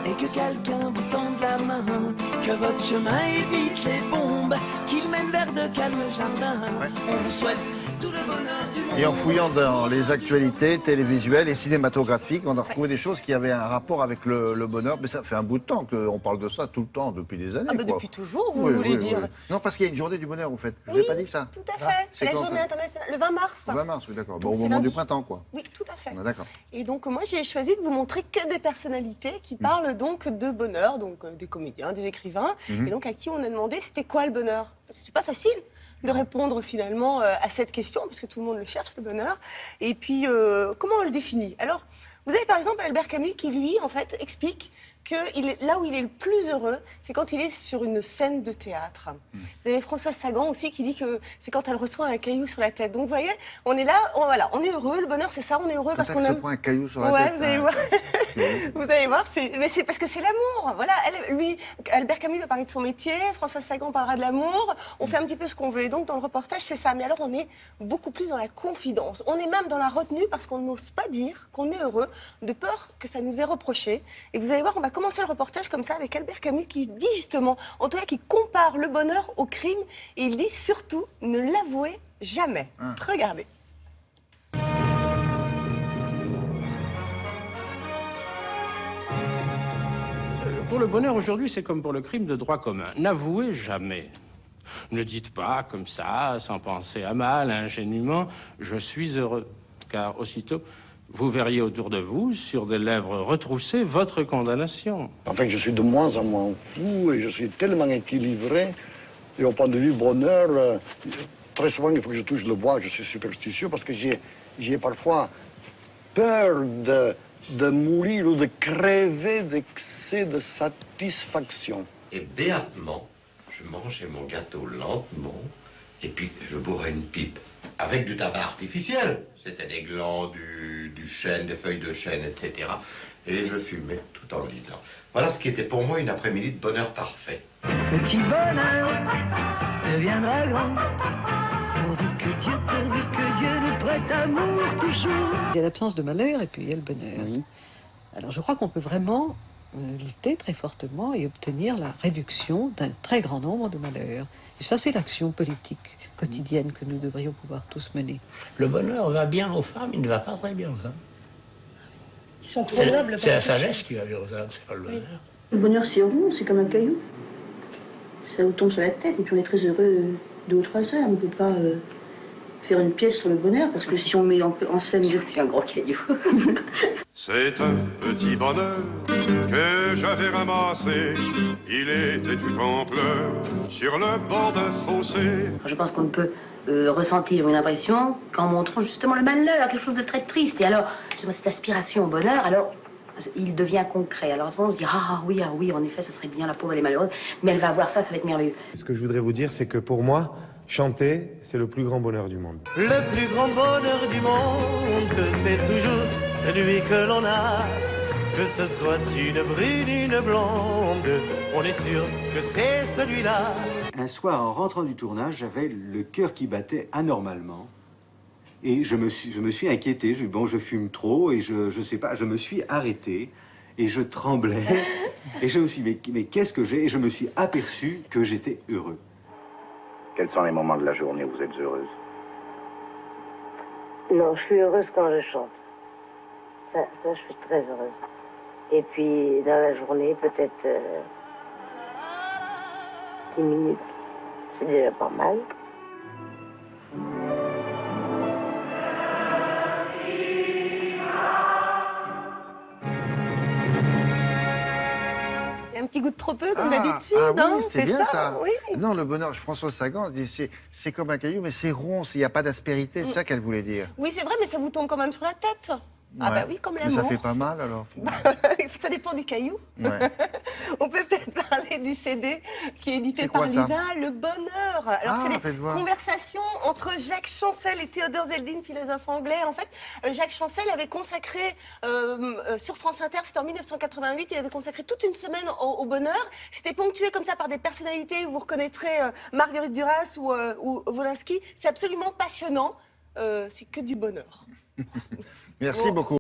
et que quelqu'un vous tende la main, que votre chemin évite les bombes, qu'il mène vers de calmes jardins. On vous souhaite tout le bonheur du monde. Et en fouillant dans les actualités télévisuelles et cinématographiques, on a retrouvé des choses qui avaient un rapport avec le bonheur. Mais ça fait un bout de temps qu'on parle de ça tout le temps, depuis des années. Ah bah quoi. depuis toujours, vous Oui, voulez oui, dire. oui. Non, parce qu'il y a une journée du bonheur, en fait. Je vous Oui, ai pas dit ça. tout à fait. c'est La quand, journée ça internationale, le 20 mars. Le 20 mars, oui, d'accord. Bon, Donc, au c'est moment lundi. du printemps, quoi. Oui, tout à fait. On est d'accord. Et donc moi j'ai choisi de vous montrer que des personnalités qui parlent donc de bonheur, donc des comédiens, des écrivains, et donc à qui on a demandé c'était quoi le bonheur. Parce que c'est pas facile de répondre finalement à cette question, parce que tout le monde le cherche, le bonheur. Et puis comment on le définit? Alors, vous avez par exemple Albert Camus qui lui en fait explique que là où il est le plus heureux, c'est quand il est sur une scène de théâtre. Vous avez Françoise Sagan aussi qui dit que c'est quand elle reçoit un caillou sur la tête. Donc vous voyez, on est là, voilà, on est heureux, le bonheur c'est ça, on est heureux parce qu'on se aime... prend un caillou sur la Ouais, tête. vous allez voir. Vous allez voir, mais c'est parce que c'est l'amour. Voilà, lui, Albert Camus va parler de son métier, Françoise Sagan parlera de l'amour. On fait un petit peu ce qu'on veut. Et donc dans le reportage, c'est ça. Mais alors on est beaucoup plus dans la confidence. On est même dans la retenue parce qu'on n'ose pas dire qu'on est heureux, de peur que ça nous est reproché. Et vous allez voir, on va commencer le reportage comme ça avec Albert Camus qui dit justement, en tout cas, qui compare le bonheur au crime. Et il dit surtout, ne l'avouez jamais. Regardez. Pour le bonheur aujourd'hui, c'est comme pour le crime de droit commun. N'avouez jamais. Ne dites pas comme ça, sans penser à mal, ingénument, je suis heureux. Car aussitôt, vous verriez autour de vous, sur des lèvres retroussées, votre condamnation. En fait, je suis de moins en moins fou et je suis tellement équilibré. Et au point de vue bonheur, très souvent, il faut que je touche le bois. Je suis superstitieux parce que j'ai parfois peur de mourir ou de crever d'excès de satisfaction. Et béatement, je mangeais mon gâteau lentement, et puis je bourrais une pipe avec du tabac artificiel. C'était des glands, du chêne, des feuilles de chêne, etc. Et je fumais tout en lisant. Voilà ce qui était pour moi une après-midi de bonheur parfait. Petit bonheur deviendra grand, pourvu que Dieu nous prête amour toujours. Il y a l'absence de malheur et puis il y a le bonheur. Oui. Alors je crois qu'on peut vraiment lutter très fortement et obtenir la réduction d'un très grand nombre de malheurs. Et ça, c'est l'action politique quotidienne que nous devrions pouvoir tous mener. Le bonheur va bien aux femmes, il ne va pas très bien aux hommes. Ils sont trop nobles. C'est la sagesse qui va bien aux hommes, c'est pas le bonheur. Le bonheur, c'est rond, c'est comme un caillou. Ça vous tombe sur la tête et puis on est très heureux 2 ou 3 heures. On ne peut pas faire une pièce sur le bonheur parce que si on met en scène... Je suis un gros caillou. C'est un petit bonheur que j'avais ramassé. Il était tout en pleurs sur le bord d'un fossé. Je pense qu'on ne peut ressentir une impression qu'en montrant justement le malheur, quelque chose de très triste. Et alors, justement, cette aspiration au bonheur, alors, il devient concret. Alors à ce moment, on se dit, ah oui, en effet, ce serait bien, la pauvre, elle est malheureuse, mais elle va avoir ça va être merveilleux. Ce que je voudrais vous dire, c'est que pour moi, chanter, c'est le plus grand bonheur du monde. Le plus grand bonheur du monde, c'est toujours celui que l'on a. Que ce soit une brune, une blonde, on est sûr que c'est celui-là. Un soir, en rentrant du tournage, j'avais le cœur qui battait anormalement. Et je me suis inquiété. Je fume trop et je sais pas, je me suis arrêté et je tremblais. Et je me suis dit, mais qu'est-ce que j'ai? Et je me suis aperçu que j'étais heureux. Quels sont les moments de la journée où vous êtes heureuse? Non, je suis heureuse quand je chante. Ça, je suis très heureuse. Et puis, dans la journée, peut-être 10 minutes. C'est déjà pas mal. Il y a un petit goût de trop peu, comme d'habitude. Oui, hein, c'est bien ça. Oui. Non, le bonheur, François Sagan dit c'est comme un caillou, mais c'est rond, il n'y a pas d'aspérité, c'est ça qu'elle voulait dire. Oui, c'est vrai, mais ça vous tombe quand même sur la tête. Ah bah oui, comme Mais l'amour. ça fait pas mal alors. Ça dépend du caillou. Ouais. On peut peut-être parler du CD qui est édité par quoi, ça Lina, Le Bonheur. Alors c'est des faites voir. conversations entre Jacques Chancel et Théodore Zeldin, philosophe anglais. En fait, Jacques Chancel avait consacré sur France Inter, c'était en 1988, il avait consacré toute une semaine au bonheur. C'était ponctué comme ça par des personnalités. Vous reconnaîtrez Marguerite Duras ou Wolinski. C'est absolument passionnant. C'est que du bonheur. Merci beaucoup.